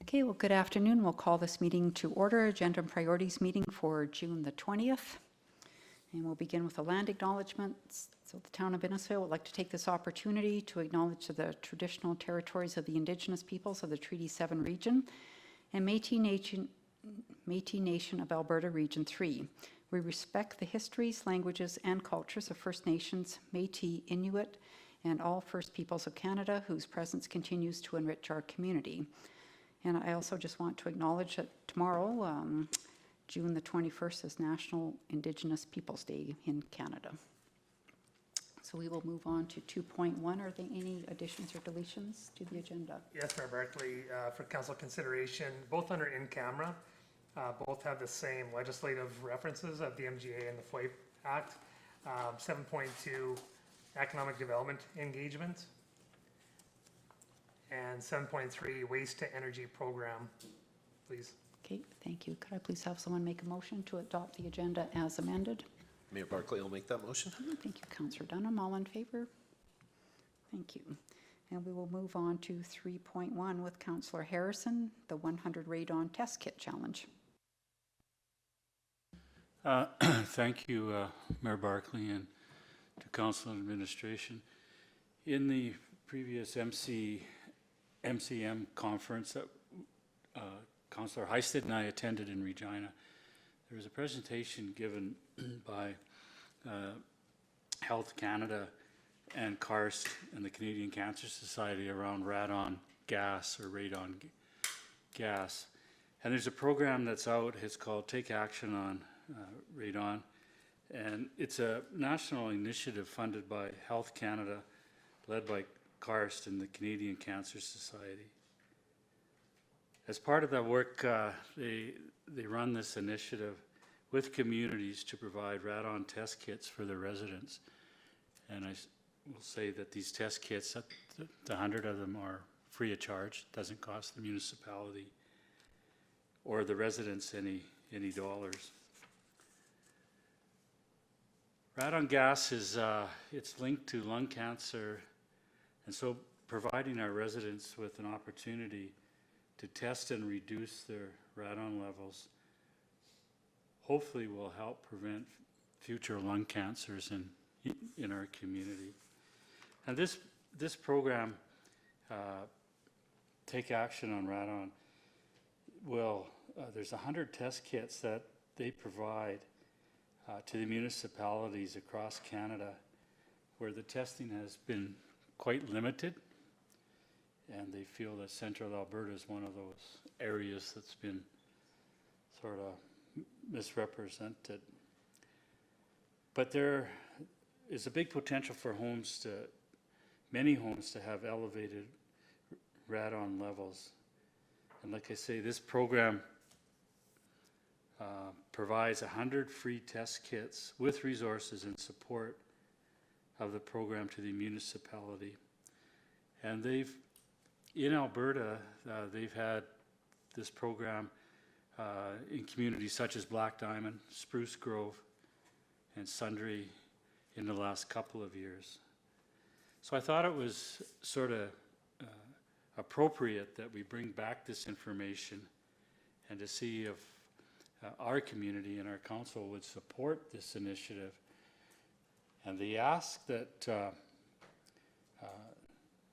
Okay, well, good afternoon. We'll call this meeting to order, Agenda and Priorities meeting for June the 20th. And we'll begin with the land acknowledgements. So the town of Innisfail would like to take this opportunity to acknowledge the traditional territories of the Indigenous peoples of the Treaty 7 region and Métis Nation of Alberta Region 3. We respect the histories, languages, and cultures of First Nations, Métis, Inuit, and all First Peoples of Canada whose presence continues to enrich our community. And I also just want to acknowledge that tomorrow, June the 21st, is National Indigenous Peoples Day in Canada. So we will move on to 2.1. Are there any additions or deletions to the agenda? Yes, Mayor Barkley, for council consideration, both under in camera, both have the same legislative references of the MGA and the FOIP Act. 7.2, economic development engagement, and 7.3, waste to energy program, please. Okay, thank you. Could I please have someone make a motion to adopt the agenda as amended? Mayor Barkley will make that motion. Thank you, Councillor Dunham. All in favor? Thank you. And we will move on to 3.1 with Councillor Harrison, the 100 Radon Test Kit Challenge. Thank you, Mayor Barkley, and to Council and Administration. In the previous MCM conference that Councillor Heisted and I attended in Regina, there was a presentation given by Health Canada and Karst and the Canadian Cancer Society around radon gas or radon gas. And there's a program that's out, it's called Take Action on Radon. And it's a national initiative funded by Health Canada, led by Karst and the Canadian Cancer Society. As part of that work, they run this initiative with communities to provide radon test kits for their residents. And I will say that these test kits, the 100 of them are free of charge, doesn't cost the municipality or the residents any dollars. Radon gas is it's linked to lung cancer, and so providing our residents with an opportunity to test and reduce their radon levels hopefully will help prevent future lung cancers in our community. And this program, Take Action on Radon, will there's 100 test kits that they provide to the municipalities across Canada where the testing has been quite limited, and they feel that Central Alberta is one of those areas that's been sort of misrepresented. But there is a big potential for many homes to have elevated radon levels. And like I say, this program provides 100 free test kits with resources and support of the program to the municipality. And in Alberta, they've had this program in communities such as Black Diamond, Spruce Grove, and Sundre in the last couple of years. So I thought it was sort of appropriate that we bring back this information and to see if our community and our council would support this initiative. And the ask that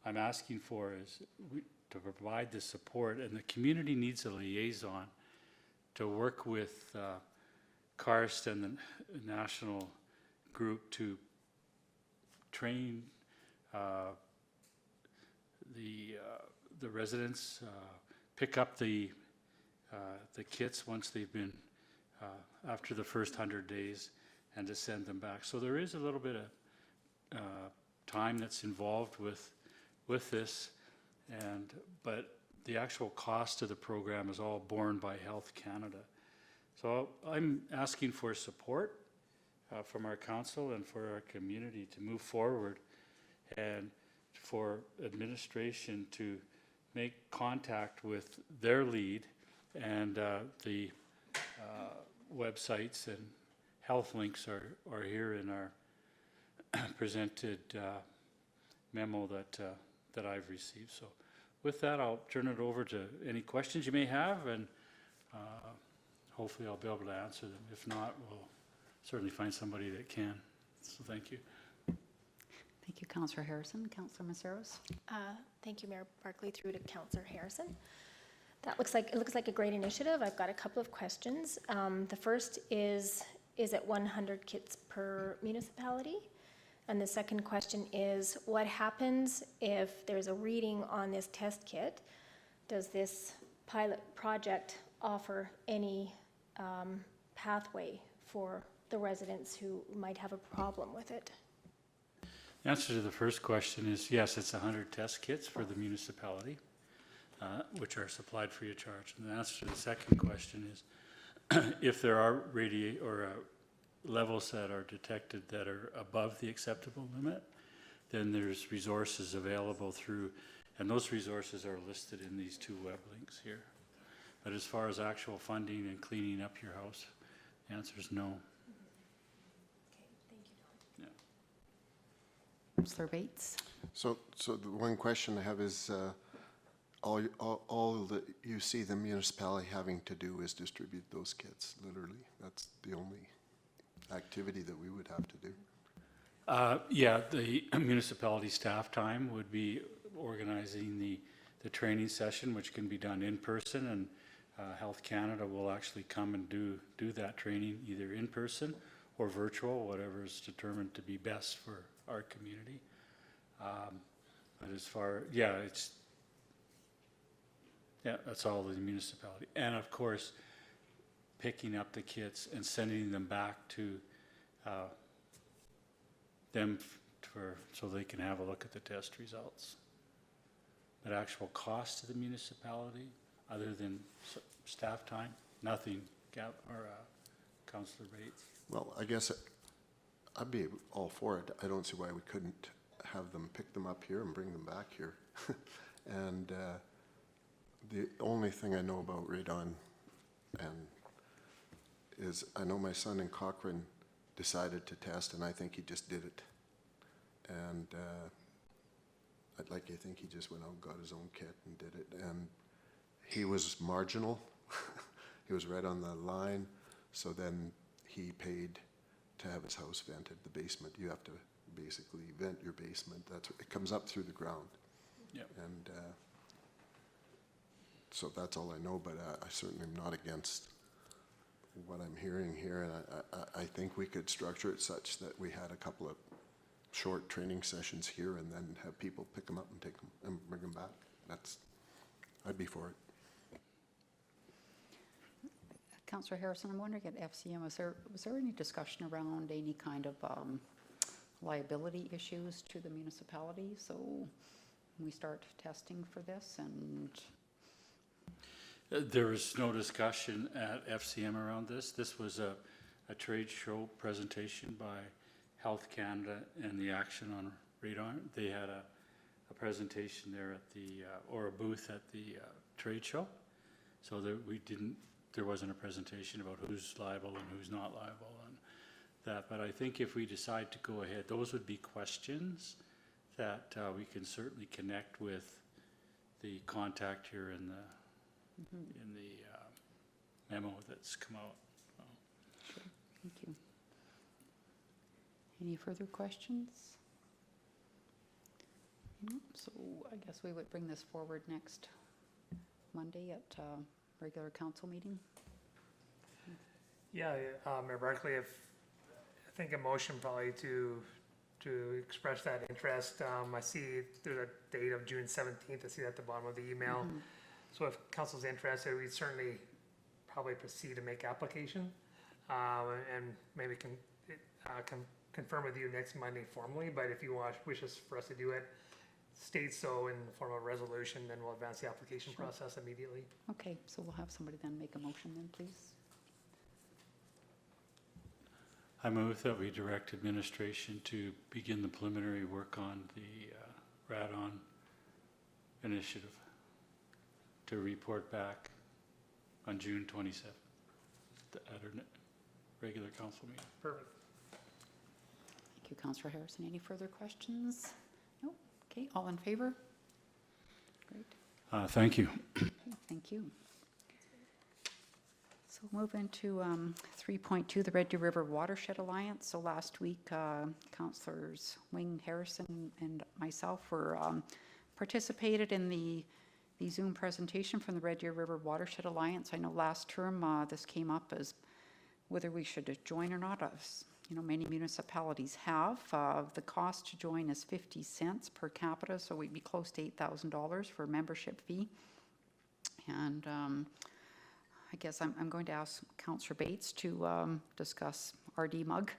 I'm asking for is to provide the support, and the community needs a liaison to work with Karst and the national group to train the residents, pick up the kits once they've been after the first 100 days, and to send them back. So there is a little bit of time that's involved with this, but the actual cost of the program is all borne by Health Canada. So I'm asking for support from our council and for our community to move forward, and for administration to make contact with their lead, and the websites and health links are here in our presented memo that I've received. So with that, I'll turn it over to any questions you may have, and hopefully I'll be able to answer them. If not, we'll certainly find somebody that can. So thank you. Thank you, Councillor Harrison. Councillor Maceros? Thank you, Mayor Barkley, through to Councillor Harrison. It looks like a great initiative. I've got a couple of questions. The first is it 100 kits per municipality? And the second question is, what happens if there's a reading on this test kit? Does this pilot project offer any pathway for the residents who might have a problem with it? The answer to the first question is yes, it's 100 test kits for the municipality, which are supplied free of charge. And the answer to the second question is if there are levels that are detected that are above the acceptable limit, then there's resources available through, and those resources are listed in these 2 web links here. But as far as actual funding and cleaning up your house, the answer is no. Okay, thank you, Don. Councillor Bates? So the one question I have is, all that you see the municipality having to do is distribute those kits, literally. That's the only activity that we would have to do. Yeah, the municipality staff time would be organizing the training session, which can be done in person, and Health Canada will actually come and do that training either in person or virtual, whatever is determined to be best for our community. But as far, that's all the municipality. And of course, picking up the kits and sending them back to them so they can have a look at the test results. But actual cost to the municipality, other than staff time, nothing, Councillor Bates. Well, I guess I'd be all for it. I don't see why we couldn't have them pick them up here and bring them back here. And the only thing I know about radon is I know my son in Cochrane decided to test, and I think he just did it. And I think he just went out and got his own kit and did it. And he was marginal. He was right on the line. So then he paid to have his house vented, the basement. You have to basically vent your basement. It comes up through the ground. Yep. And so that's all I know, but I certainly am not against what I'm hearing here. And I think we could structure it such that we had a couple of short training sessions here and then have people pick them up and take them and bring them back. I'd be for it. Councillor Harrison, I'm wondering at FCM, was there any discussion around any kind of liability issues to the municipality? So when we start testing for this, and There was no discussion at FCM around this. This was a trade show presentation by Health Canada and the Action on Radon. They had a presentation there at or a booth at the trade show. So there wasn't a presentation about who's liable and who's not liable on that. But I think if we decide to go ahead, those would be questions that we can certainly connect with the contact here in the memo that's come out. sure, thank you. Any further questions? No? So I guess we would bring this forward next Monday at regular council meeting. Yeah, Mayor Barkley, I think a motion probably to express that interest. I see there's a date of June 17th. I see that at the bottom of the email. So if council's interested, we'd certainly probably proceed to make application, and maybe can confirm with you next Monday formally. But if you wishes for us to do it, state so in the form of a resolution, then we'll advance the application process immediately. Okay, so we'll have somebody then make a motion then, please. I move that we direct administration to begin the preliminary work on the Radon initiative to report back on June 27th at our regular council meeting. Perfect. Thank you, Councillor Harrison. Any further questions? No? Okay, all in favor? Great. Thank you. Thank you. So we'll move into 3.2, the Red Deer River Watershed Alliance. So last week, Councillors Wing, Harrison, and myself were participated in the Zoom presentation from the Red Deer River Watershed Alliance. I know last term this came up as whether we should join or not. As you know, many municipalities have. The cost to join is 50 cents per capita, so we'd be close to $8,000 for a membership fee. And I guess I'm going to ask Councillor Bates to discuss RD Mug,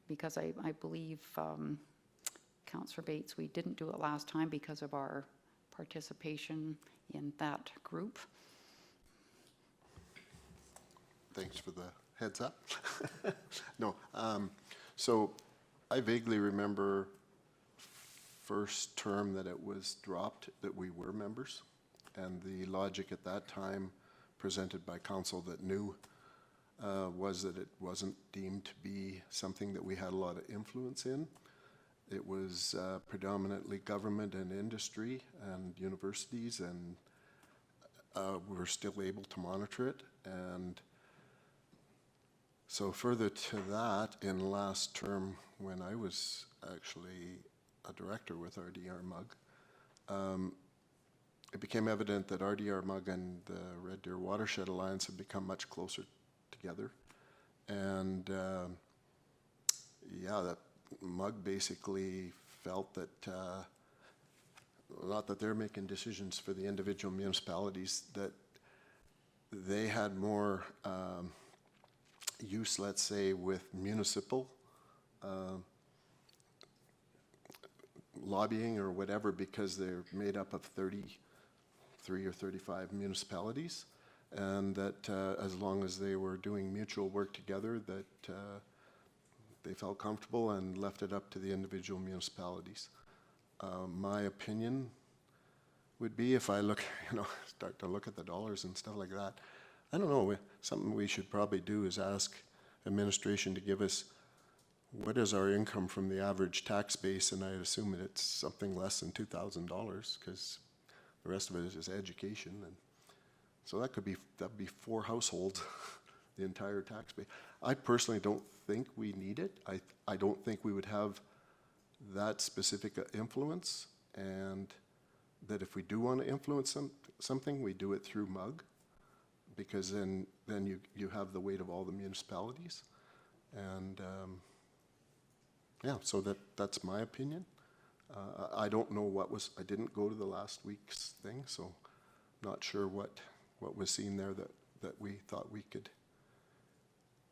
because I believe, Councillor Bates, we didn't do it last time because of our participation in that group. Thanks for the heads up. No, so I vaguely remember first term that it was dropped, that we were members, and the logic at that time presented by council that knew was that it wasn't deemed to be something that we had a lot of influence in. It was predominantly government and industry and universities, and we were still able to monitor it. And so further to that, in last term, when I was actually a director with RDR Mug, it became evident that RDR Mug and the Red Deer Watershed Alliance had become much closer together. And yeah, that Mug basically felt that, not that they're making decisions for the individual municipalities, that they had more use, let's say, with municipal lobbying or whatever, because they're made up of 33 or 35 municipalities, and that as long as they were doing mutual work together, that they felt comfortable and left it up to the individual municipalities. My opinion would be, if I look, start to look at the dollars and stuff like that, I don't know, something we should probably do is ask administration to give us what is our income from the average tax base, and I assume that it's something less than $2,000, because the rest of it is just education. And so that'd be 4 households, the entire tax base. I personally don't think we need it. I don't think we would have that specific influence, and that if we do want to influence something, we do it through MUG, because then you have the weight of all the municipalities. And yeah, so that's my opinion. I don't know I didn't go to the last week's thing, so not sure what was seen there that we thought we could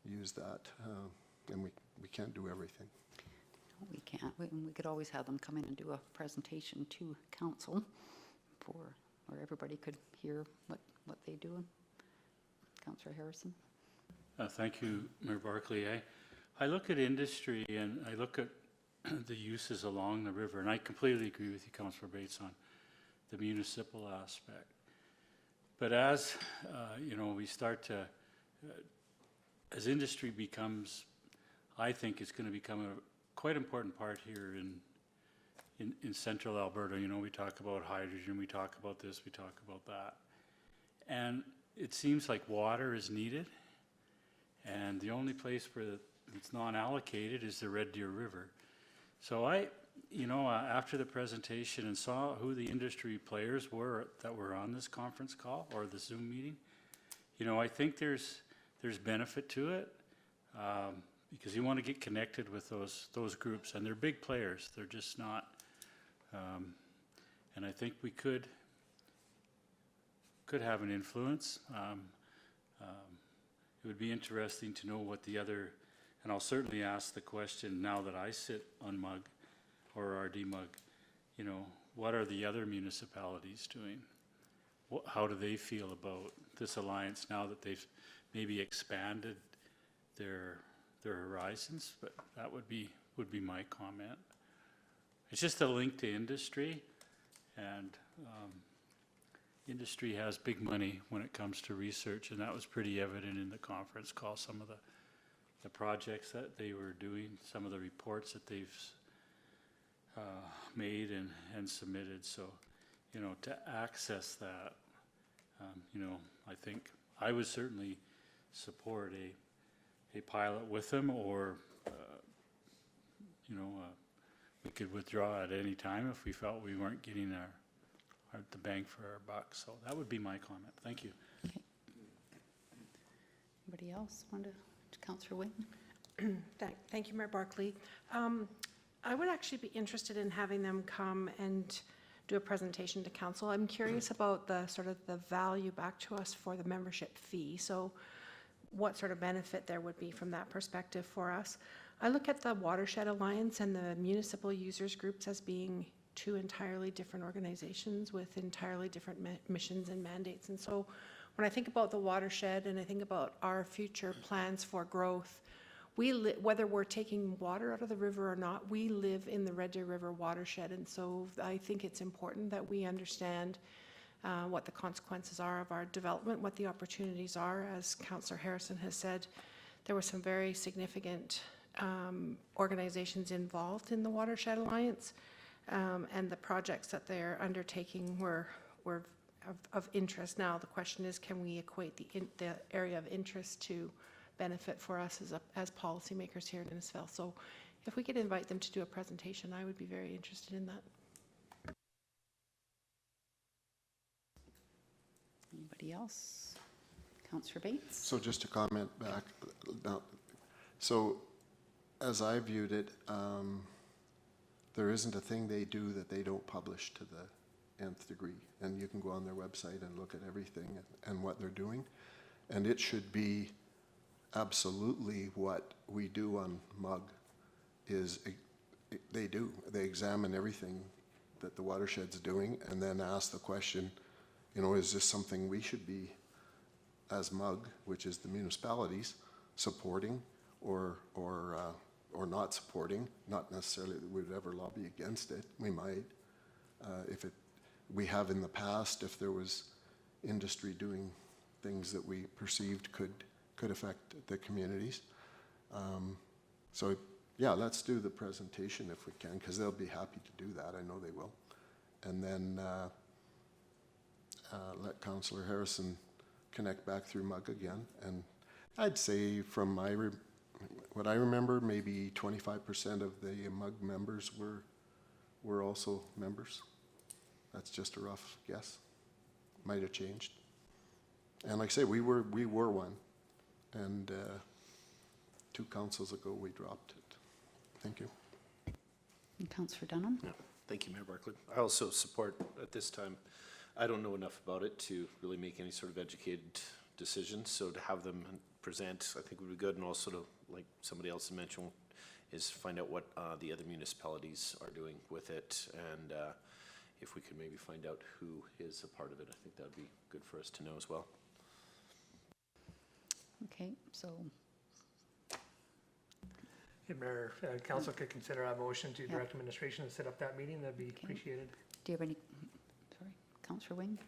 use that. And we can't do everything. We can't. We could always have them come in and do a presentation to council where everybody could hear what they do. Councillor Harrison. Thank you, Mayor Barkley. I look at industry and I look at the uses along the river, and I completely agree with you, Councillor Bates, on the municipal aspect. But as we start to, as industry becomes, I think it's going to become a quite important part here in central Alberta. We talk about hydrogen, we talk about this, we talk about that. And it seems like water is needed, and the only place where it's non-allocated is the Red Deer River. So after the presentation and saw who the industry players were that were on this conference call or the Zoom meeting, I think there's benefit to it, because you want to get connected with those groups, and they're big players. They're just not, and I think we could have an influence. It would be interesting to know what the other, and I'll certainly ask the question now that I sit on MUG or RD MUG, what are the other municipalities doing? How do they feel about this alliance now that they've maybe expanded their horizons? But that would be my comment. It's just a link to industry, and industry has big money when it comes to research, and that was pretty evident in the conference call. Some of the projects that they were doing, some of the reports that they've made and submitted. So to access that. I think I would certainly support a pilot with them, or, we could withdraw at any time if we felt we weren't getting the bang for our buck. So that would be my comment. Thank you. Anybody else want to, Councillor Wing? Thank you, Mayor Barkley. I would actually be interested in having them come and do a presentation to council. I'm curious about the sort of the value back to us for the membership fee. So what sort of benefit there would be from that perspective for us. I look at the Watershed Alliance and the municipal users groups as being two entirely different organizations with entirely different missions and mandates. And so when I think about the Watershed and I think about our future plans for growth, whether we're taking water out of the river or not, we live in the Red Deer River watershed. And so I think it's important that we understand what the consequences are of our development, what the opportunities are. As Councillor Harrison has said, there were some very significant organizations involved in the Watershed Alliance, and the projects that they're undertaking were of interest. Now, the question is, can we equate the area of interest to benefit for us as policymakers here in Innisfail? So if we could invite them to do a presentation, I would be very interested in that. Anybody else? Councillor Bates? So just to comment back, now, so as I viewed it, there isn't a thing they do that they don't publish to the nth degree. And you can go on their website and look at everything and what they're doing. And it should be absolutely what we do on MUG is they do. They examine everything that the watershed's doing and then ask the question, is this something we should be, as MUG, which is the municipalities, supporting or not supporting? Not necessarily that we would ever lobby against it. We might. We have in the past, if there was industry doing things that we perceived could affect the communities. So yeah, let's do the presentation if we can, because they'll be happy to do that. I know they will. And then let Councillor Harrison connect back through MUG again. And I'd say from what I remember, maybe 25% of the MUG members were also members. That's just a rough guess. Might have changed. And like I say, we were one. And 2 councils ago, we dropped it. Thank you. And Councillor Dunham? Yeah. Thank you, Mayor Barkley. I also support at this time, I don't know enough about it to really make any sort of educated decisions. So to have them present, I think would be good. And also to, like somebody else mentioned, is find out what the other municipalities are doing with it. And if we could maybe find out who is a part of it, I think that would be good for us to know as well. Okay, so If Mayor, Council could consider a motion to direct administration to set up that meeting, that'd be appreciated. do you have any, sorry, Councillor Wing?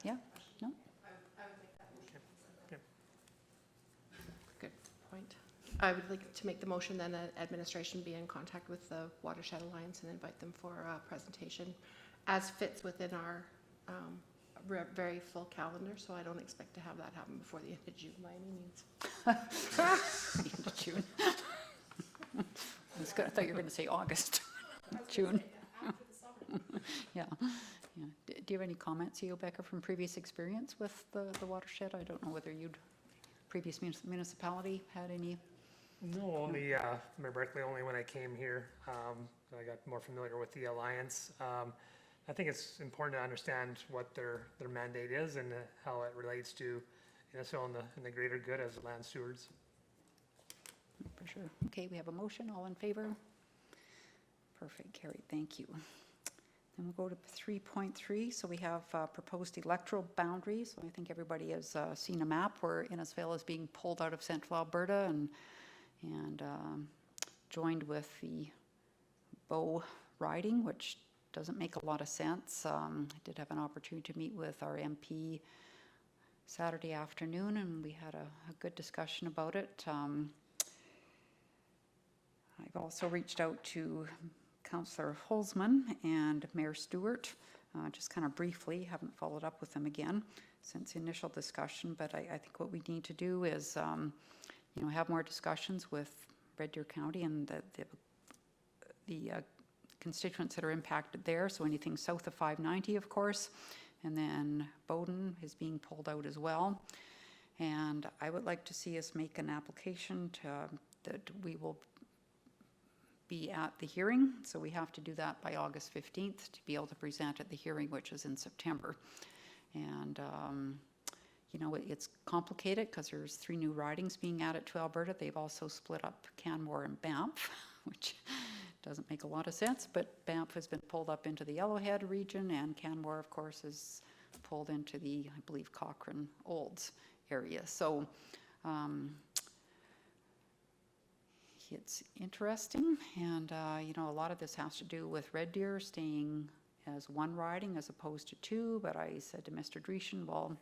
Yeah, no? Good point. I would like to make the motion then that administration be in contact with the Watershed Alliance and invite them for a presentation as fits within our very full calendar, so I don't expect to have that happen before the end of June by any means. End of June. I thought you were going to say August. June. Yeah. Do you have any comments, Becker, from previous experience with the watershed? I don't know whether previous municipality had any. No, only, Mayor Barkley, only when I came here, I got more familiar with the Alliance. I think it's important to understand what their mandate is and how it relates to Innisfail and the greater good as land stewards. For sure. Okay, we have a motion. All in favor? Perfect, carried. Thank you. Then we'll go to 3.3. So we have proposed electoral boundaries. So I think everybody has seen a map where Innisfail is being pulled out of central Alberta and joined with the Bow riding, which doesn't make a lot of sense. I did have an opportunity to meet with our MP Saturday afternoon, and we had a good discussion about it. I've also reached out to Councillor Holzman and Mayor Stewart, just kind of briefly, haven't followed up with them again since the initial discussion, but I think what we need to do is, have more discussions with Red Deer County and the constituents that are impacted there, so anything south of 590, of course, and then Bowden is being pulled out as well. And I would like to see us make an application that we will be at the hearing, so we have to do that by August 15th to be able to present at the hearing, which is in September. And it's complicated because there's 3 new ridings being added to Alberta. They've also split up Canmore and Banff, which doesn't make a lot of sense, but Banff has been pulled up into the Yellowhead region, and Canmore, of course, is pulled into the, I believe, Cochrane Olds area. So it's interesting, and a lot of this has to do with Red Deer staying as 1 riding as opposed to 2, but I said to Mr. Dreeshen, well,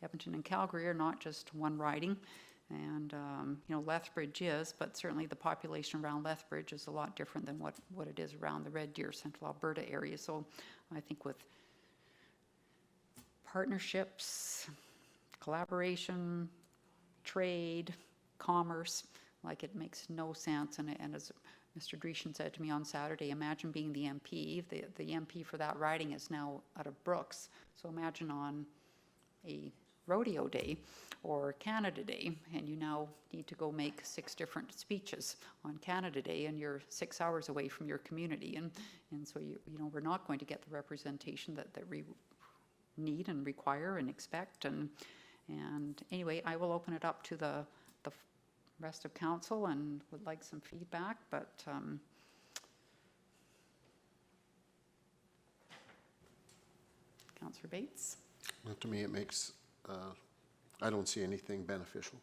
Edmonton and Calgary are not just 1 riding, and Lethbridge is, but certainly the population around Lethbridge is a lot different than what it is around the Red Deer, Central Alberta area. So I think with partnerships, collaboration, trade, commerce, like it makes no sense. And as Mr. Dreeshen said to me on Saturday, imagine being the MP. The MP for that riding is now out of Brooks. So imagine on a rodeo day or Canada Day, and you now need to go make 6 different speeches on Canada Day, and you're 6 hours away from your community. And so, we're not going to get the representation that we need and require and expect. And anyway, I will open it up to the rest of council and would like some feedback, but Councillor Bates? Well, to me, it makes, I don't see anything beneficial,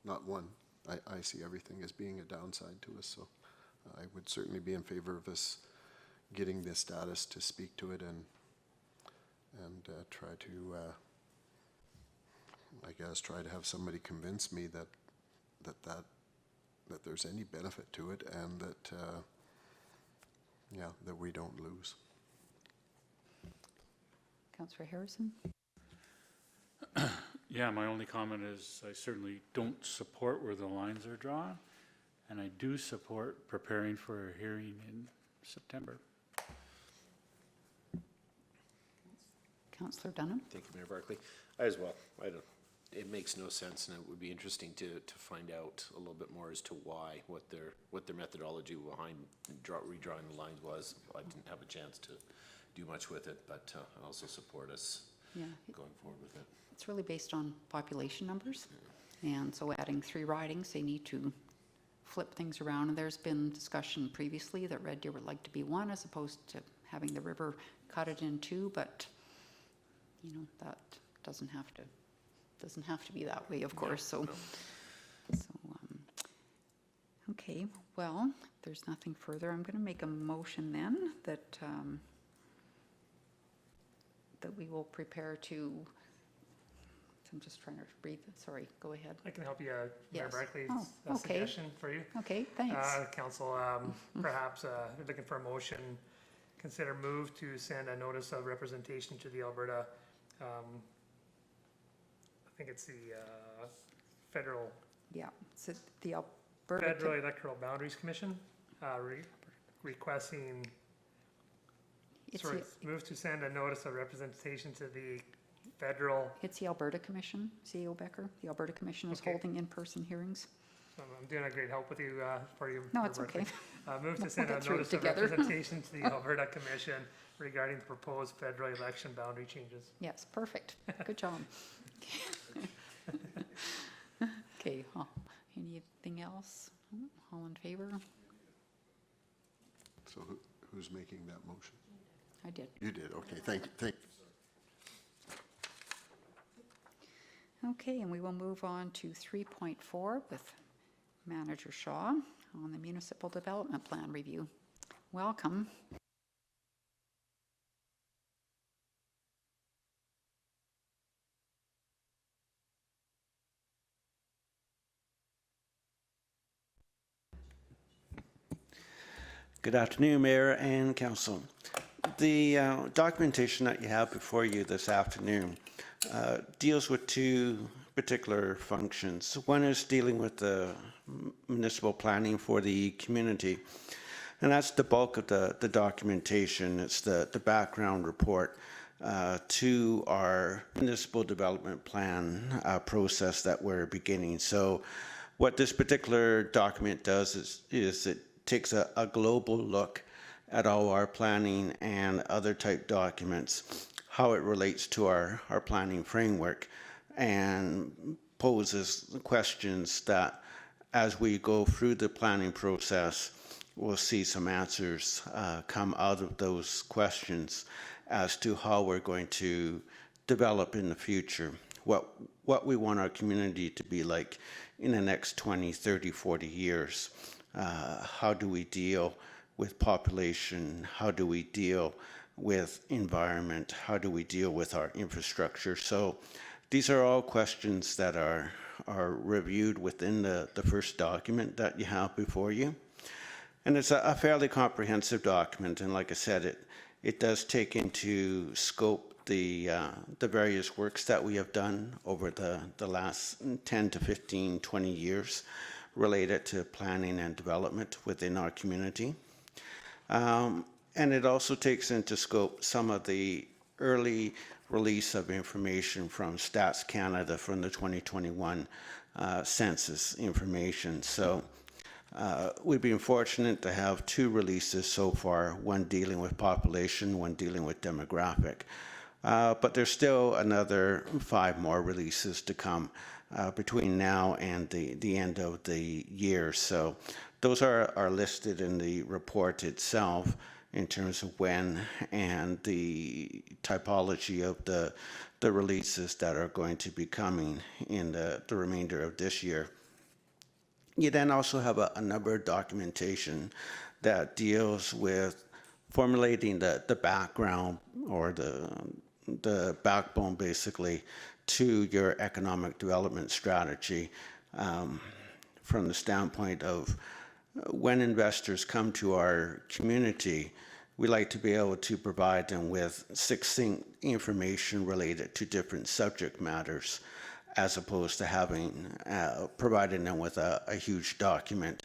not one. I see everything as being a downside to us, so I would certainly be in favor of us getting this status to speak to it and try to, try to have somebody convince me that there's any benefit to it, and that, that we don't lose. Councillor Harrison? Yeah, my only comment is I certainly don't support where the lines are drawn, and I do support preparing for a hearing in September. Councillor Dunham? Thank you, Mayor Barkley. I as well. It makes no sense, and it would be interesting to find out a little bit more as to why, what their methodology behind redrawing the lines was. I didn't have a chance to do much with it, but I also support us going forward with it. It's really based on population numbers. And so adding 3 ridings, they need to flip things around. And there's been discussion previously that Red Deer would like to be 1 as opposed to having the river cut it in 2, but that doesn't have to be that way, of course. So okay, well, if there's nothing further, I'm going to make a motion then that we will prepare to, I'm just trying to read, sorry, go ahead. I can help you, Mayor Yes. Barkley's Oh, okay. suggestion for you. Okay, thanks. Council, perhaps looking for a motion, consider move to send a notice of representation to the Alberta, I think it's the federal Yeah, so the Alberta. Federal Electoral Boundaries Commission, requesting, move to send a notice of representation to the federal. It's the Alberta Commission, CEO Becker. The Alberta Commission is Okay. holding in-person hearings. I'm doing a great help with you, for you. No, Mayor it's Barkley. okay. Move to We'll send a get through it notice of together. representation to the Alberta Commission regarding the proposed federal election boundary changes. Yes, perfect. Good job. Okay, anything else? All in favor? So who's making that motion? I did. You did, okay, thank you. Okay, and we will move on to 3.4 with Manager Shaw on the Municipal Development Plan Review. Welcome. Good afternoon, Mayor and Council. The documentation that you have before you this afternoon deals with two particular functions. One is dealing with the municipal planning for the community, and that's the bulk of the documentation. It's the background report to our municipal development plan process that we're beginning. So what this particular document does is it takes a global look at all our planning and other type documents, how it relates to our planning framework, and poses questions that as we go through the planning process, we'll see some answers come out of those questions as to how we're going to develop in the future, what we want our community to be like in the next 20, 30, 40 years. How do we deal with population? How do we deal with environment? How do we deal with our infrastructure? So these are all questions that are reviewed within the first document that you have before you. And it's a fairly comprehensive document, and like I said, it does take into scope the various works that we have done over the last 10 to 15, 20 years related to planning and development within our community. And it also takes into scope some of the early release of information from Stats Canada from the 2021 census information. So we've been fortunate to have two releases so far, one dealing with population, one dealing with demographic. But there's still another 5 more releases to come between now and the end of the year. So those are listed in the report itself in terms of when and the typology of the releases that are going to be coming in the remainder of this year. You then also have a number of documentation that deals with formulating the background or the backbone basically to your economic development strategy from the standpoint of when investors come to our community, we like to be able to provide them with succinct information related to different subject matters, as opposed to having providing them with a huge document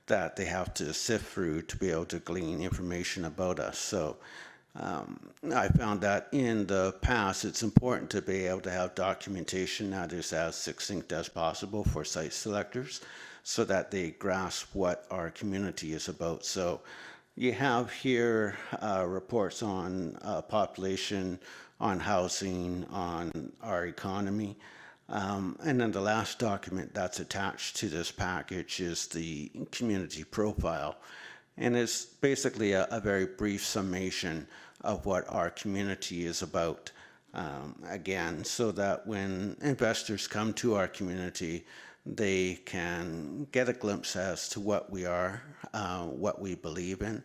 that they have to sift through to be able to glean information about us. So I found that in the past, it's important to be able to have documentation that is as succinct as possible for site selectors so that they grasp what our community is about. So you have here reports on population, on housing, on our economy. And then the last document that's attached to this package is the community profile. And it's basically a very brief summation of what our community is about, again, so that when investors come to our community, they can get a glimpse as to what we are, what we believe in,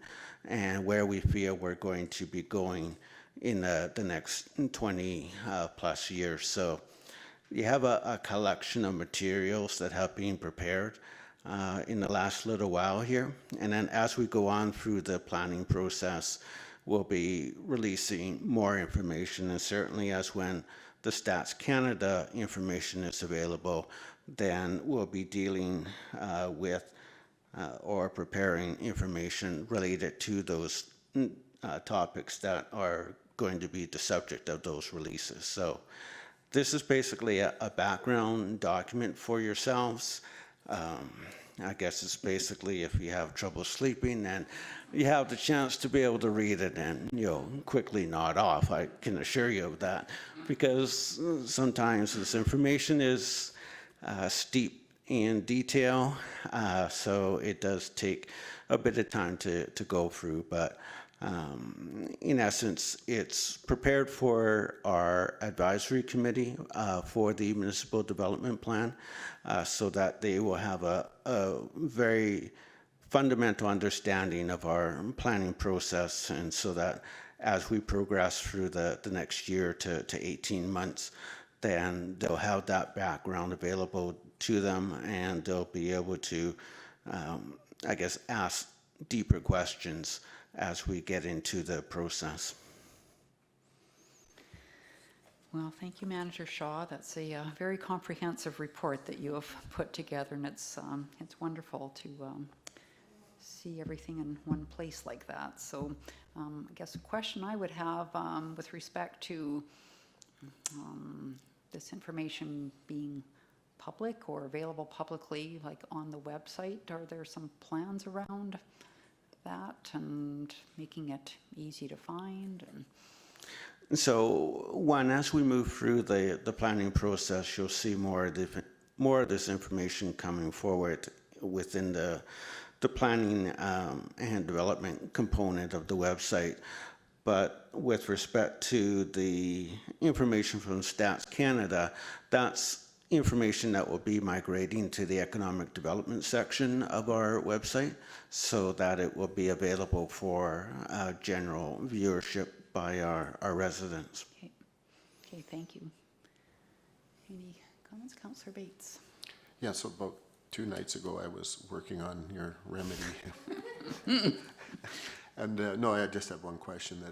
and where we feel we're going to be going in the next 20 plus years. So you have a collection of materials that have been prepared in the last little while here. And then as we go on through the planning process, we'll be releasing more information. And certainly as when the Stats Canada information is available, then we'll be dealing with or preparing information related to those topics that are going to be the subject of those releases. So this is basically a background document for yourselves. I guess it's basically if you have trouble sleeping, then you have the chance to be able to read it and, quickly nod off. I can assure you of that, because sometimes this information is steep in detail, so it does take a bit of time to go through, but in essence, it's prepared for our advisory committee for the municipal development plan, so that they will have a very fundamental understanding of our planning process, and so that as we progress through the next year to 18 months, then they'll have that background available to them, and they'll be able to, ask deeper questions as we get into the process. Well, thank you, Manager Shaw. That's a very comprehensive report that you have put together, and it's wonderful to see everything in one place like that. So I guess a question I would have with respect to this information being public or available publicly, like on the website, are there some plans around that and making it easy to find? And So, one, as we move through the planning process, you'll see more of this information coming forward within the planning and development component of the website. But with respect to the information from Stats Canada, that's information that will be migrating to the economic development section of our website so that it will be available for general viewership by our residents. Okay, thank you. Any comments, Councillor Bates? Yeah, so about 2 nights ago, I was working on your remedy. And no, I just have one question.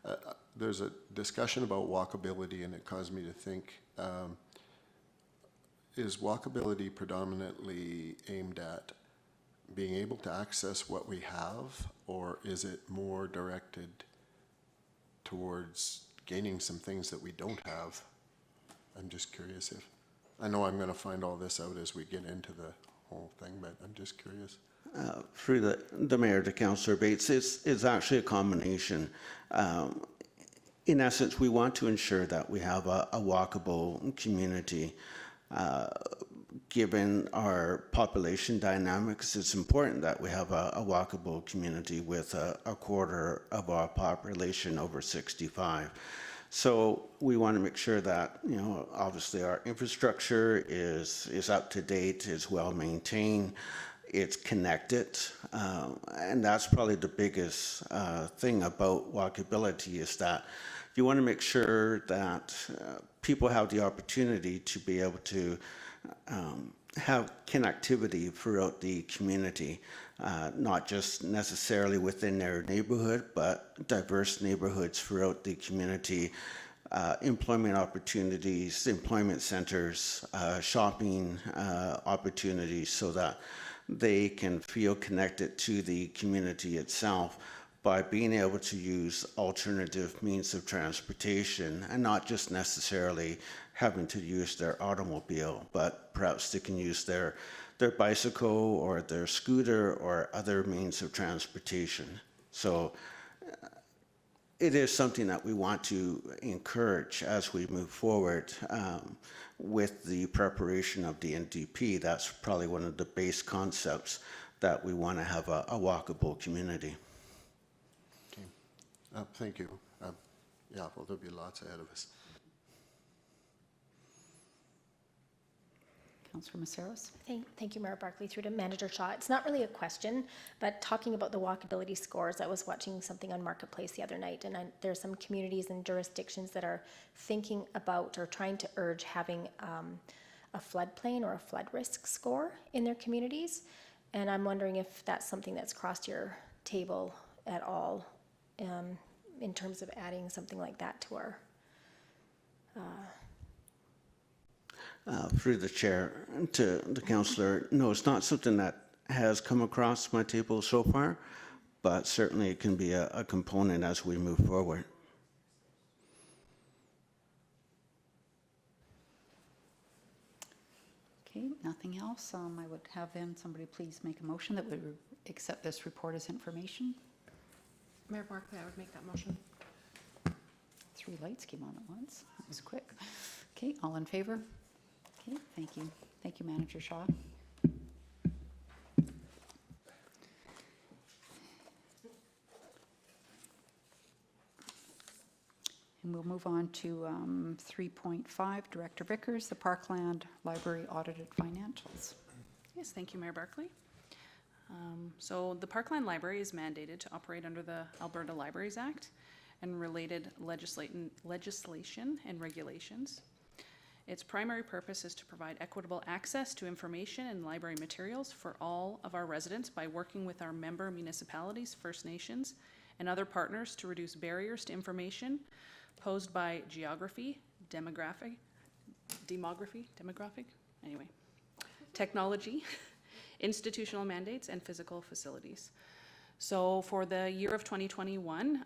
That there's a discussion about walkability, and it caused me to think, is walkability predominantly aimed at being able to access what we have, or is it more directed towards gaining some things that we don't have? I'm just curious if, I know I'm going to find all this out as we get into the whole thing, but I'm just curious. Through the mayor to Councillor Bates, it's actually a combination. In essence, we want to ensure that we have a walkable community. Given our population dynamics, it's important that we have a walkable community with a quarter of our population over 65. So we want to make sure that, you know, obviously our infrastructure is up to date, is well maintained, it's connected, and that's probably the biggest thing about walkability, is that you want to make sure that people have the opportunity to be able to have connectivity throughout the community, not just necessarily within their neighborhood, but diverse neighborhoods throughout the community, employment opportunities, employment centers, shopping opportunities, so that they can feel connected to the community itself by being able to use alternative means of transportation, and not just necessarily having to use their automobile, but perhaps they can use their bicycle or their scooter or other means of transportation. So it is something that we want to encourage as we move forward with the preparation of the NDP. That's probably one of the base concepts, that we want to have a walkable community. Thank you. Yeah, well, there'll be lots ahead of us. Councillor Maceros? Thank you, Mayor Barkley. Through to Manager Shaw. It's not really a question, but talking about the walkability scores, I was watching something on Marketplace the other night, and there's some communities and jurisdictions that are thinking about or trying to urge having a floodplain or a flood risk score in their communities. And I'm wondering if that's something that's crossed your table at all, in terms of adding something like that to our Through the chair to the councillor, no, it's not something that has come across my table so far, but certainly it can be a component as we move forward. Okay, nothing else. I would have then somebody please make a motion that we accept this report as information. Mayor Barkley, I would make that motion. 3 lights came on at once. That was quick. Okay, all in favor? Okay, thank you. Thank you, Manager Shaw. And we'll move on to 3.5, Director Vickers, the Parkland Library Audited Financials. Yes, thank you, Mayor Barkley. So the Parkland Library is mandated to operate under the Alberta Libraries Act and related legislation and regulations. Its primary purpose is to provide equitable access to information and library materials for all of our residents by working with our member municipalities, First Nations, and other partners to reduce barriers to information posed by geography, demographic, technology, institutional mandates, and physical facilities. So for the year of 2021,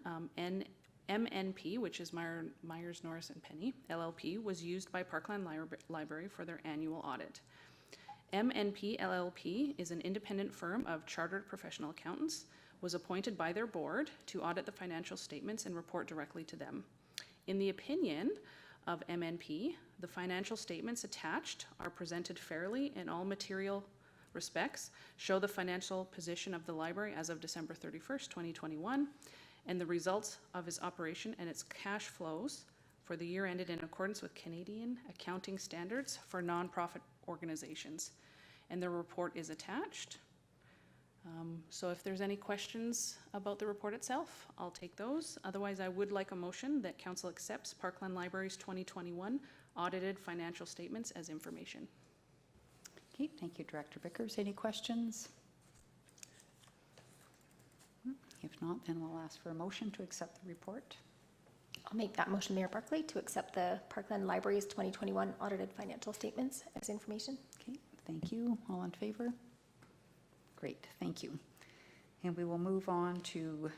MNP, which is Myers, Norris and Penny, LLP, was used by Parkland Library for their annual audit. MNP LLP is an independent firm of chartered professional accountants, was appointed by their board to audit the financial statements and report directly to them. In the opinion of MNP, the financial statements attached are presented fairly in all material respects, show the financial position of the library as of December 31st, 2021, and the results of its operation and its cash flows for the year ended in accordance with Canadian accounting standards for nonprofit organizations. And the report is attached. So if there's any questions about the report itself, I'll take those. Otherwise, I would like a motion that Council accepts Parkland Library's 2021 audited financial statements as information. Okay, thank you, Director Vickers. Any questions? If not, then we'll ask for a motion to accept the report. I'll make that motion, Mayor Barkley, to accept the Parkland Library's 2021 audited financial statements as information. Okay, thank you. All in favor? Great, thank you. And we will move on to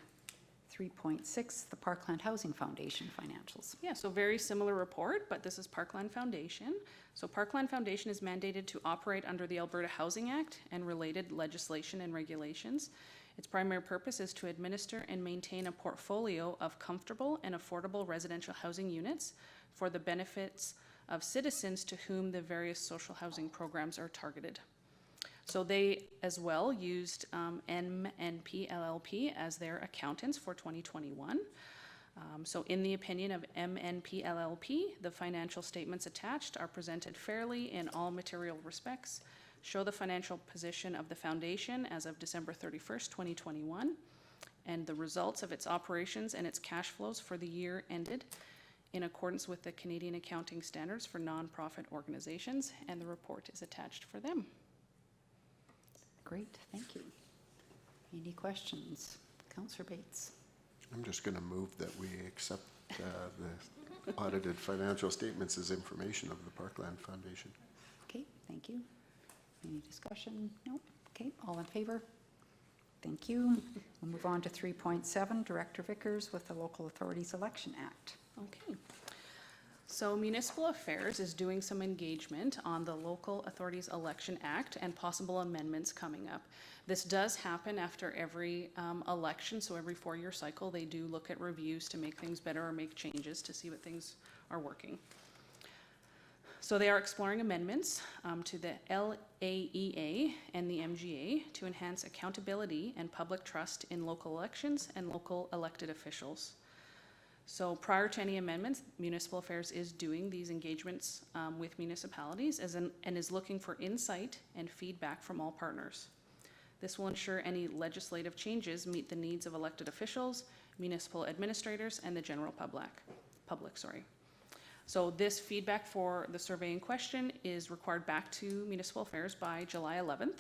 3.6, the Parkland Housing Foundation financials. Yeah, so very similar report, but this is Parkland Foundation. So Parkland Foundation is mandated to operate under the Alberta Housing Act and related legislation and regulations. Its primary purpose is to administer and maintain a portfolio of comfortable and affordable residential housing units for the benefits of citizens to whom the various social housing programs are targeted. So they as well used MNP LLP as their accountants for 2021. So in the opinion of MNP LLP, the financial statements attached are presented fairly in all material respects, show the financial position of the foundation as of December 31st, 2021, and the results of its operations and its cash flows for the year ended in accordance with the Canadian accounting standards for nonprofit organizations, and the report is attached for them. Great, thank you. Any questions? Councillor Bates. I'm just going to move that we accept the audited financial statements as information of the Parkland Foundation. Okay, thank you. Any discussion? No? Okay, all in favor? Thank you. We'll move on to 3.7, Director Vickers with the Local Authorities Election Act. Okay. So Municipal Affairs is doing some engagement on the Local Authorities Election Act and possible amendments coming up. This does happen after every election, so every 4-year cycle they do look at reviews to make things better or make changes to see what things are working. So they are exploring amendments to the LAEA and the MGA to enhance accountability and public trust in local elections and local elected officials. So prior to any amendments, Municipal Affairs is doing these engagements with municipalities and is looking for insight and feedback from all partners. This will ensure any legislative changes meet the needs of elected officials, municipal administrators, and the general public. So this feedback for the survey in question is required back to Municipal Affairs by July 11th.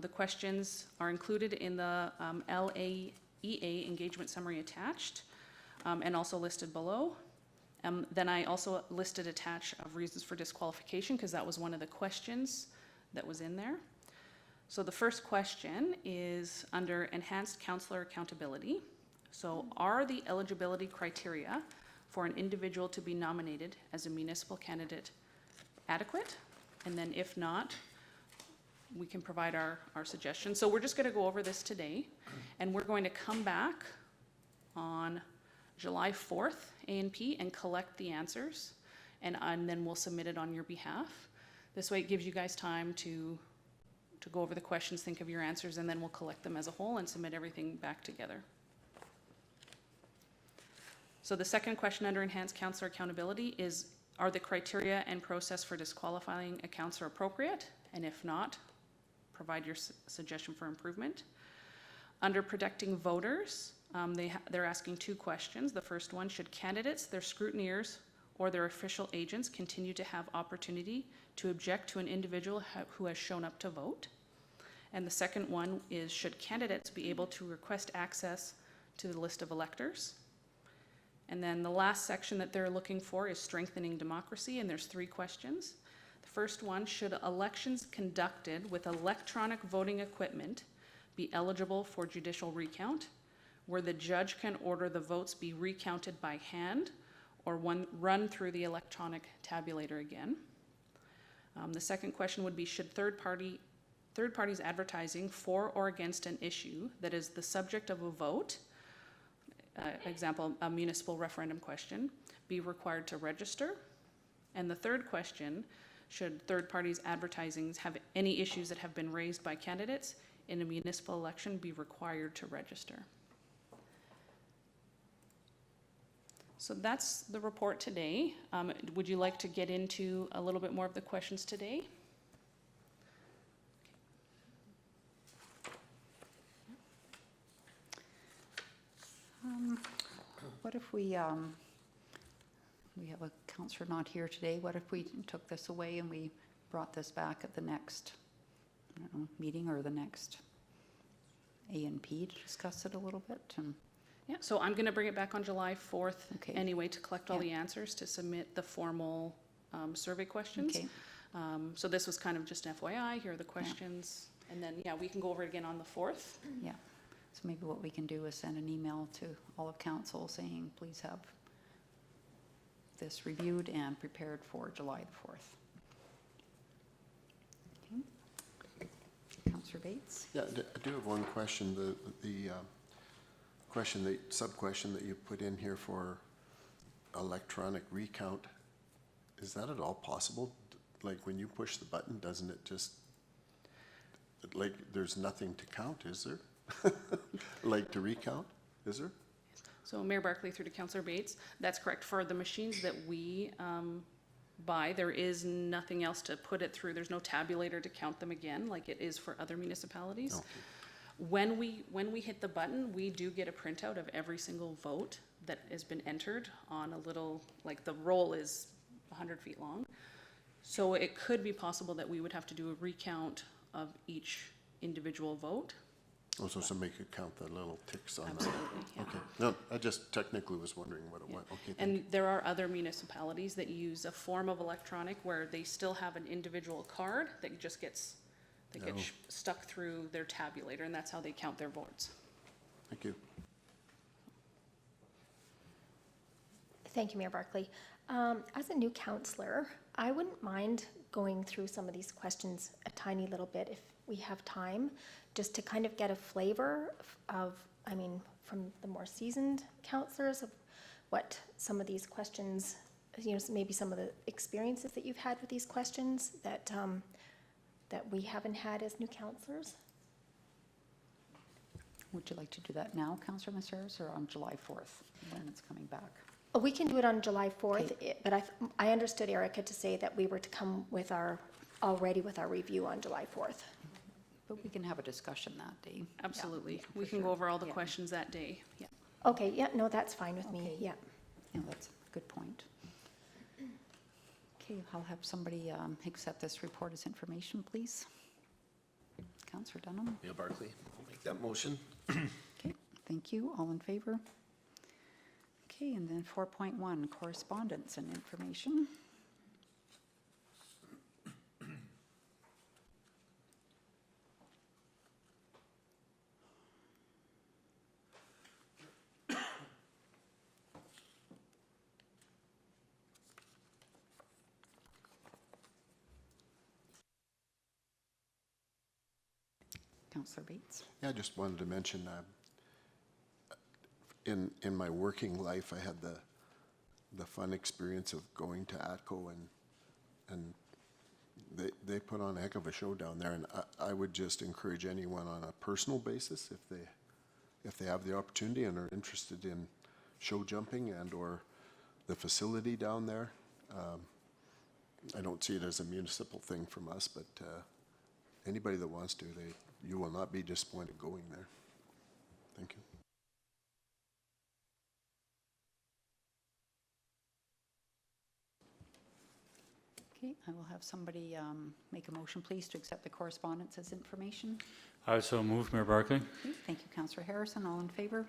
The questions are included in the LAEA engagement summary attached. And also listed below. Then I also listed attached of reasons for disqualification because that was one of the questions that was in there. So the first question is under enhanced councillor accountability. So are the eligibility criteria for an individual to be nominated as a municipal candidate adequate? And then if not, we can provide our suggestions. So we're just going to go over this today, and we're going to come back on July 4th, A&P, and collect the answers, and then we'll submit it on your behalf. This way it gives you guys time to go over the questions, think of your answers, and then we'll collect them as a whole and submit everything back together. So the second question under enhanced councillor accountability is, are the criteria and process for disqualifying a councillor appropriate? And if not, provide your suggestion for improvement. Under protecting voters, they're asking 2 questions. The first one, should candidates, their scrutineers, or their official agents continue to have opportunity to object to an individual who has shown up to vote. And the second one is, should candidates be able to request access to the list of electors? And then the last section that they're looking for is strengthening democracy, and there's 3 questions. The first one, should elections conducted with electronic voting equipment be eligible for judicial recount, where the judge can order the votes be recounted by hand or run through the electronic tabulator again? The second question would be, should third parties advertising for or against an issue that is the subject of a vote, example, a municipal referendum question, be required to register? And the third question, should third parties advertising have any issues that have been raised by candidates in a municipal election be required to register? So that's the report today. Would you like to get into a little bit more of the questions today? What if we have a counselor not here today, what if we took this away and we brought this back at the next, I don't know, meeting or the next A&P to discuss it a little bit? And Yeah, so I'm going to bring it back on July 4th Okay. anyway to collect all Yeah. the answers to submit the formal survey questions. Okay. So this was kind of just FYI, here are the questions. And then, yeah, we can go over it again on the 4th. Yeah, so maybe what we can do is send an email to all of council saying, please have this reviewed and prepared for July the 4th. Okay. Councillor Bates? Yeah, I do have one question. The sub-question that you put in here for electronic recount, is that at all possible? Like when you push the button, doesn't it just, like there's nothing to count, is there? Like to recount, is there? So Mayor Barkley through to Councillor Bates, that's correct. For the machines that we buy, there is nothing else to put it through. There's no tabulator to count them again, like it is for other municipalities. Okay. When we hit the button, we do get a printout of every single vote that has been entered on a little, like the roll is 100 feet long. So it could be possible that we would have to do a recount of each individual vote. Oh, so somebody could count the little ticks on that? Absolutely, yeah. Okay, no, I just technically was wondering what it was. Okay, thank you. And there are other municipalities that use a form of electronic where they still have an individual card that just gets, Oh. stuck through their tabulator, and that's how they count their votes. Thank you. Thank you, Mayor Barkley. As a new counselor, I wouldn't mind going through some of these questions a tiny little bit if we have time, just to kind of get a flavor of, I mean, from the more seasoned counselors, of what some of these questions, you know, maybe some of the experiences that you've had with these questions that, that we haven't had as new counselors. Would you like to do that now, Councillor Messers, or on July 4th, when it's coming back? Oh, we can do it on July 4th, but I understood Erica to say that we were to come with already with our review on July 4th. But we can have a discussion that day. Yeah, Absolutely. yeah, We for can sure. go over all the Yeah. questions that day. Yeah. Okay, yeah, no, that's fine with me, Okay. yeah. Yeah, that's a good point. Okay, I'll have somebody accept this report as information, please. Councillor Dunham? Mayor Barkley, I'll make that motion. Okay, thank you. All in favor? Okay, and then 4.1, correspondence and information. Councillor Bates? Yeah, I just wanted to mention, in my working life, I had the fun experience of going to ATCO, and they put on a heck of a show down there, and I would just encourage anyone on a personal basis, if they have the opportunity and are interested in show jumping and or the facility down there. I don't see it as a municipal thing from us, but anybody that wants to, you will not be disappointed going there. Thank you. Okay, I will have somebody make a motion, please, to accept the correspondence as information. I so move, Mayor Barkley. Okay, thank you, Councillor Harrison. All in favor?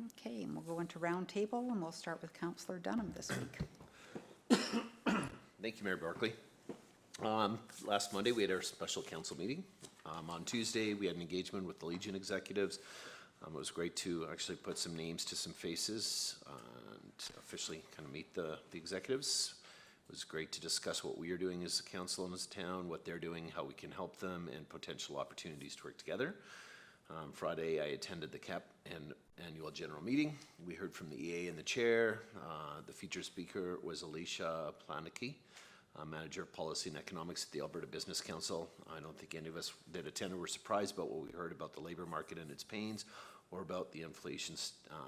Okay, and we'll go into round table, and we'll start with Councillor Dunham this week. Thank you, Mayor Barkley. Last Monday, we had our special council meeting. On Tuesday, we had an engagement with the Legion executives. It was great to actually put some names to some faces and officially kind of meet the executives. It was great to discuss what we are doing as a council and as a town, what they're doing, how we can help them, and potential opportunities to work together. Friday, I attended the CAP annual general meeting. We heard from the EA and the chair. The featured speaker was Alicia Planicki, Manager of Policy and Economics at the Alberta Business Council. I don't think any of us that attended were surprised about what we heard about the labor market and its pains, or about the inflation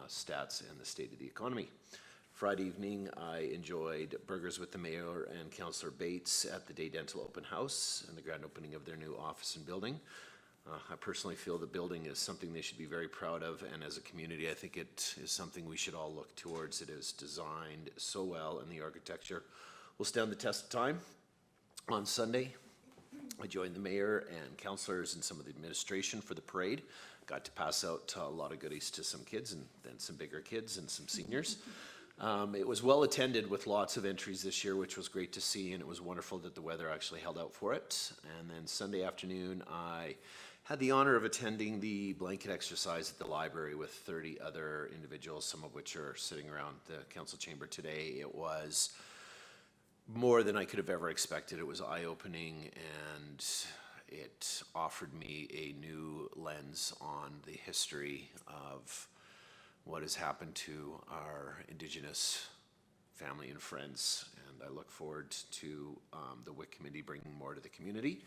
stats and the state of the economy. Friday evening, I enjoyed burgers with the mayor and Councillor Bates at the Day Dental Open House and the grand opening of their new office and building. I personally feel the building is something they should be very proud of, and as a community, I think it is something we should all look towards. It is designed so well, and the architecture will stand the test of time. On Sunday, I joined the mayor and councillors and some of the administration for the parade. Got to pass out a lot of goodies to some kids, and then some bigger kids and some seniors. It was well attended with lots of entries this year, which was great to see, and it was wonderful that the weather actually held out for it. And then Sunday afternoon, I had the honor of attending the blanket exercise at the library with 30 other individuals, some of which are sitting around the council chamber today. It was more than I could have ever expected. It was eye-opening, and it offered me a new lens on the history of what has happened to our Indigenous family and friends. And I look forward to the WIC committee bringing more to the community.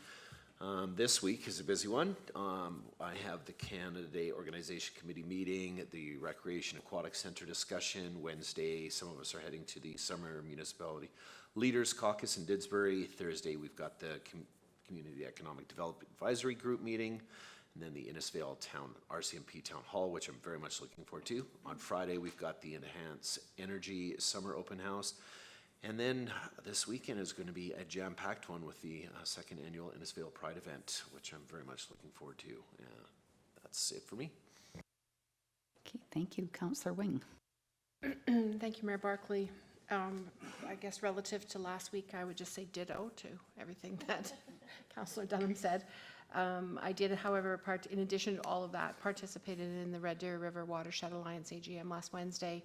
This week is a busy one. I have the Canada Day Organization Committee meeting, the Recreation Aquatic Center discussion. Wednesday, some of us are heading to the Summer Municipality Leaders Caucus in Didsbury. Thursday, we've got the Community Economic Development Advisory Group meeting, and then the Innisfail Town RCMP Town Hall, which I'm very much looking forward to. On Friday, we've got the Enhance Energy Summer Open House. And then this weekend is going to be a jam-packed one with the second annual Innisfail Pride event, which I'm very much looking forward to. That's it for me. Okay, thank you, Councillor Wing. Thank you, Mayor Barkley. I guess relative to last week, I would just say ditto to everything that Councillor Dunham said. I did, however, in addition to all of that, participated in the Red Deer River Watershed Alliance AGM last Wednesday,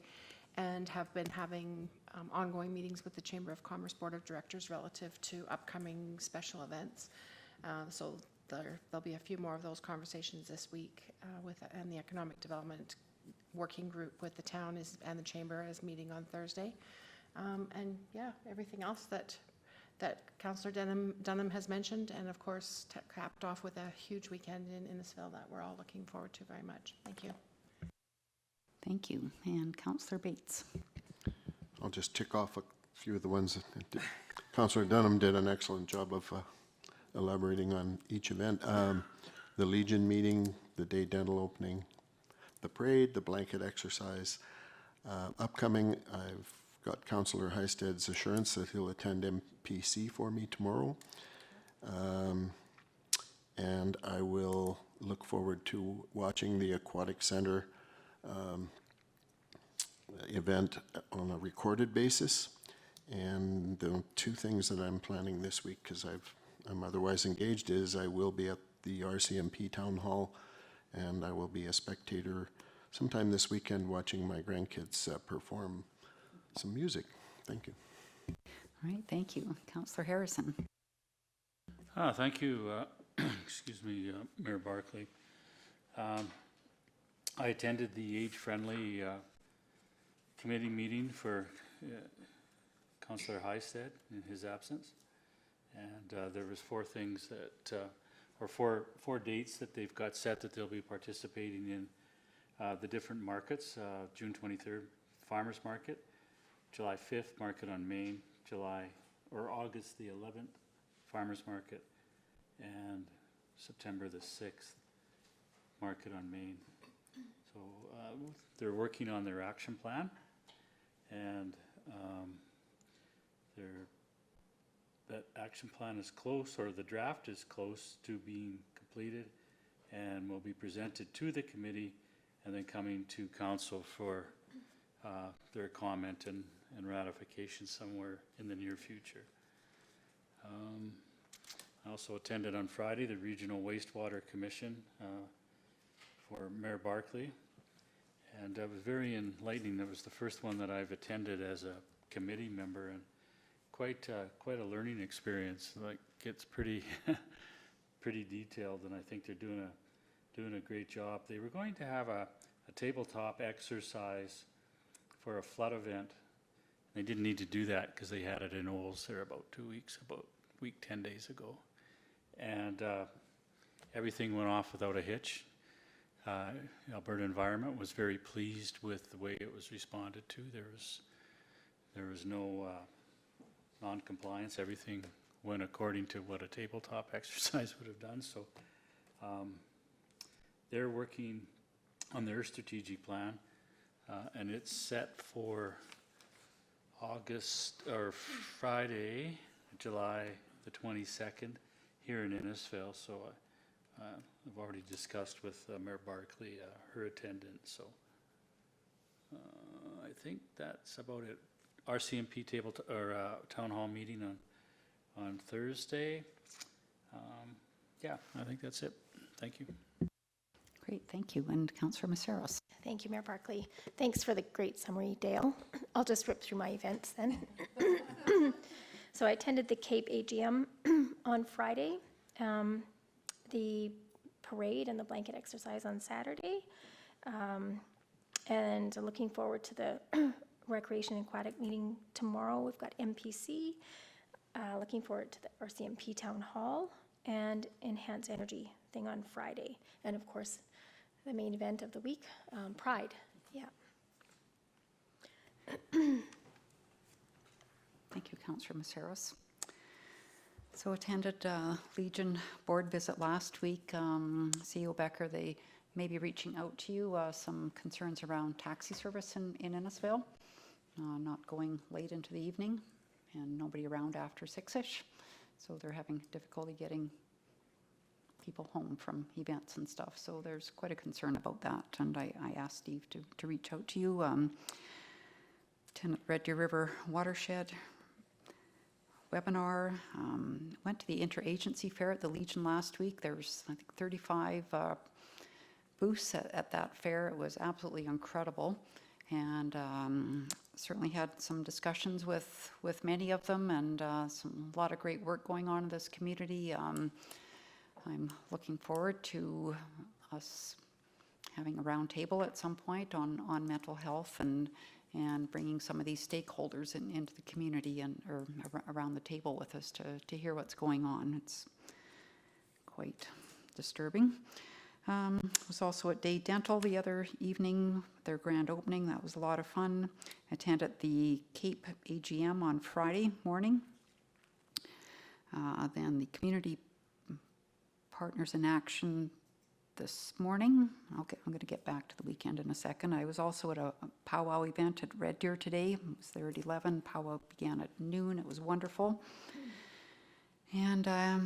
and have been having ongoing meetings with the Chamber of Commerce Board of Directors relative to upcoming special events. So there'll be a few more of those conversations this week and the Economic Development Working Group with the town and the Chamber is meeting on Thursday. And yeah, everything else that Councillor Dunham has mentioned, and of course capped off with a huge weekend in Innisfail that we're all looking forward to very much. Thank you. Thank you. And Councillor Bates. I'll just tick off a few of the ones that Councillor Dunham did an excellent job of elaborating on each event. The Legion meeting, the Day Dental opening, the parade, the blanket exercise. Upcoming, I've got Councillor Heisted's assurance that he'll attend MPC for me tomorrow. And I will look forward to watching the Aquatic Center event on a recorded basis. And the two things that I'm planning this week, because I'm otherwise engaged, is I will be at the RCMP Town Hall, and I will be a spectator sometime this weekend watching my grandkids perform some music. Thank you. All right, thank you. Councillor Harrison. Thank you, excuse me, Mayor Barkley. I attended the age-friendly committee meeting for Councillor Heisted in his absence. And there was four things that, or four dates that they've got set that they'll be participating in the different markets. June 23rd, Farmers Market, July 5th, Market on Main, August the 11th, Farmers Market, and September the 6th, Market on Main. So they're working on their action plan, and they're that action plan is close, or the draft is close to being completed, and will be presented to the committee and then coming to council for their comment and ratification somewhere in the near future. I also attended on Friday the Regional Wastewater Commission for Mayor Barkley, and it was very enlightening. It was the first one that I've attended as a committee member, and quite a learning experience. Like, it's pretty pretty detailed, and I think they're doing a great job. They were going to have a tabletop exercise for a flood event. They didn't need to do that because they had it in Olds there about 10 days ago. And everything went off without a hitch. Alberta Environment was very pleased with the way it was responded to. There was no non-compliance. Everything went according to what a tabletop exercise would have done. So they're working on their strategic plan, and it's set for Friday, July the 22nd here in Innisfail. So I've already discussed with Mayor Barkley her attendance. So I think that's about it. RCMP town hall meeting on Thursday. Yeah, I think that's it. Thank you. Great, thank you. And Councillor Maceros. Thank you, Mayor Barkley. Thanks for the great summary, Dale. I'll just rip through my events then. So I attended the Cape AGM on Friday, the parade and the blanket exercise on Saturday, and looking forward to the Recreation and Aquatic meeting tomorrow. We've got MPC, looking forward to the RCMP Town Hall, and Enhance Energy thing on Friday. And of course, the main event of the week, Pride. Yeah. Thank you, Councillor Maceros. So attended Legion board visit last week. CEO Becker, they may be reaching out to you, some concerns around taxi service in Innisfail, not going late into the evening and nobody around after 6-ish. So they're having difficulty getting people home from events and stuff. So there's quite a concern about that. And I asked Steve to reach out to you. Attended Red Deer River Watershed webinar. Went to the interagency fair at the Legion last week. There was, I think, 35 booths at that fair. It was absolutely incredible. And certainly had some discussions with many of them, and a lot of great work going on in this community. I'm looking forward to us having a round table at some point on mental health and bringing some of these stakeholders into the community or around the table with us to hear what's going on. It's quite disturbing. Was also at Day Dental the other evening, their grand opening. That was a lot of fun. Attended the Cape AGM on Friday morning. Then the Community Partners in Action this morning. I'm going to get back to the weekend in a second. I was also at a powwow event at Red Deer today. I was there at 11. Powwow began at noon. It was wonderful. And I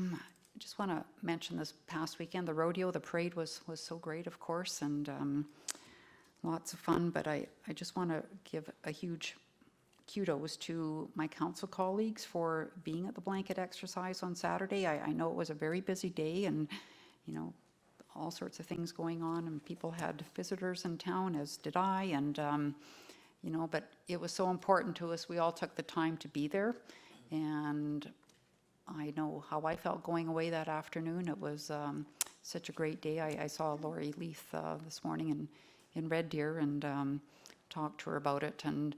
just want to mention this past weekend, the rodeo, the parade was so great, of course, and lots of fun. But I just want to give a huge kudos to my council colleagues for being at the blanket exercise on Saturday. I know it was a very busy day, and all sorts of things going on, and people had visitors in town, as did I, and but it was so important to us. We all took the time to be there, and I know how I felt going away that afternoon. It was such a great day. I saw Lori Leith this morning in Red Deer and talked to her about it, and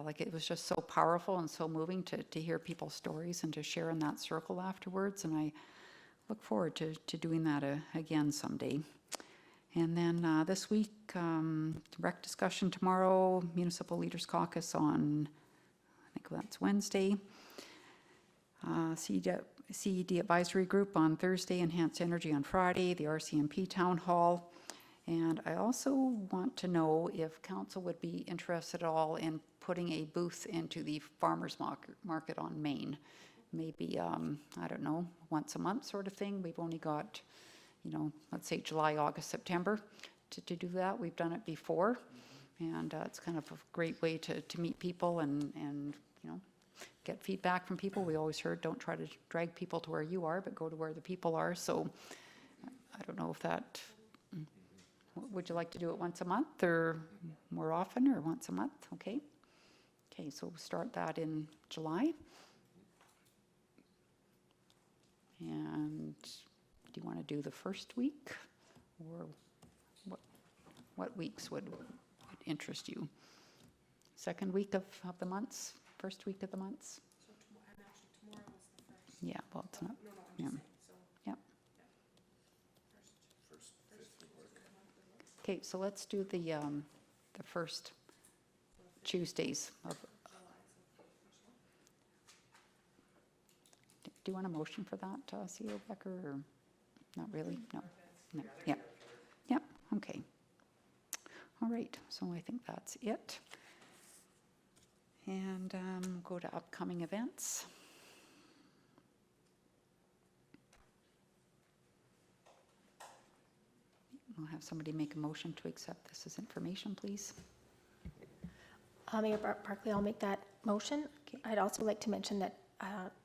like, it was just so powerful and so moving to hear people's stories and to share in that circle afterwards. And I look forward to doing that again someday. And then this week, rec discussion tomorrow, Municipal Leaders Caucus on, I think that's Wednesday. CED Advisory Group on Thursday, Enhance Energy on Friday, the RCMP Town Hall. And I also want to know if council would be interested at all in putting a booth into the farmers market on Main. maybe, I don't know, once a month sort of thing. We've only got, you know, let's say July, August, September to do that. We've done it before. And it's kind of a great way to meet people and, you know, get feedback from people. We always heard, don't try to drag people to where you are, but go to where the people are. So I don't know if that, would you like to do it once a month or more often, or once a month? Okay. Okay, so we'll start that in July. And do you want to do the first week, or what weeks would interest you? Second week of the months, first week of the months? So tomorrow, and actually tomorrow is the first. Yeah, well, it's not, No, yeah, I'm just saying, so. yeah. Okay, so let's do the first Tuesdays of. Do you want a motion for that, CEO Becker, or not really? No, no, yeah, yeah, okay. All right, so I think that's it. And go to upcoming events. We'll have somebody make a motion to accept this as information, please. Mayor Barkley, I'll make that motion. I'd also like to mention that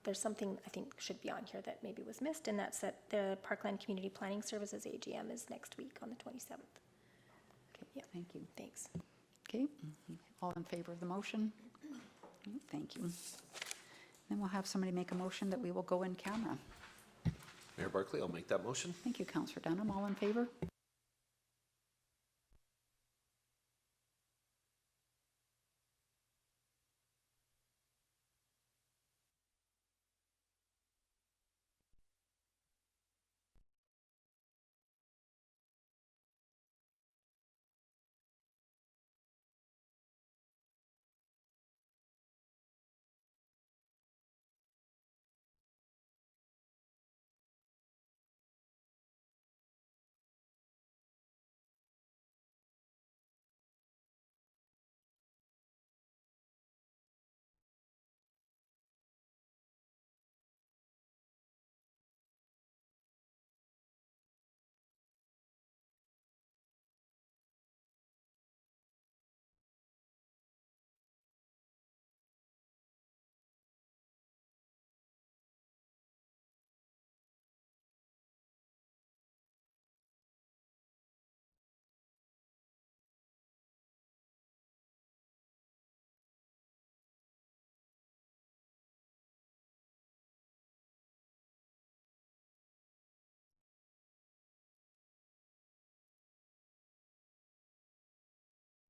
there's something I think should be on here that maybe was missed, and that's that the Parkland Community Planning Services AGM is next week on the 27th. Okay, Yeah. thank you. Thanks. Okay, all in favor of the motion? Thank you. Then we'll have somebody make a motion that we will go in camera. Mayor Barkley, I'll make that motion. Thank you, Councillor Dunham. All in favor?